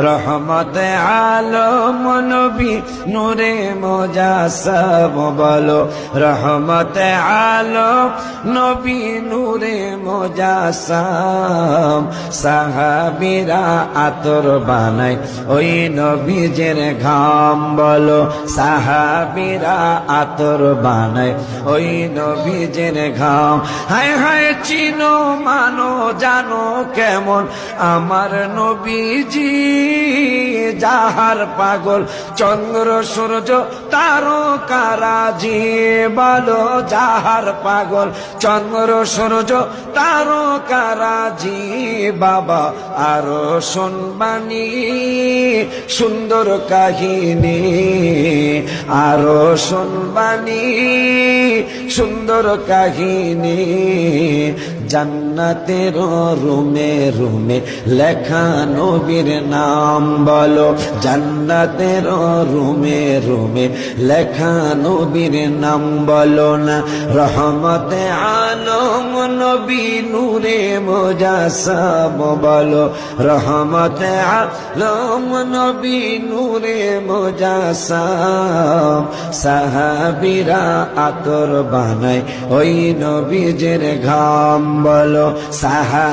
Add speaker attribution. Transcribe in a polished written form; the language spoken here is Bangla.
Speaker 1: রহমতে আলম নবী নূরে মুজাসসাম বলো রহমতে আলম নবী নূরে মুজাসসাম সাহাবীরা আতর বানায় ওই নবীজের ঘাম বলো সাহাবীরা আতর বানায় ওই নবীজের ঘাম হায় হায় চিনো মানো জানো কেমন আমার নবীজি যাহার পাগল চন্দ্র সূর্য তারকারাজি বলো যাহার পাগল চন্দ্র সূর্য তারকারাজি বাবা আরো শুনবানি সুন্দর কাহিনী আরো শুনবানি সুন্দর কাহিনী জান্নাতের রুমে রুমে লেখা নবীর নাম বলো জান্নাতের রুমে রুমে লেখা নবীর নাম বলো না রহমতে আলম নবী নূরে মুজাসসাম বলো রহমতে আলম নবী নূরে মুজাসসাম সাহাবীরা আতর বানায় ওই নবীজের ঘাম বলো সাহা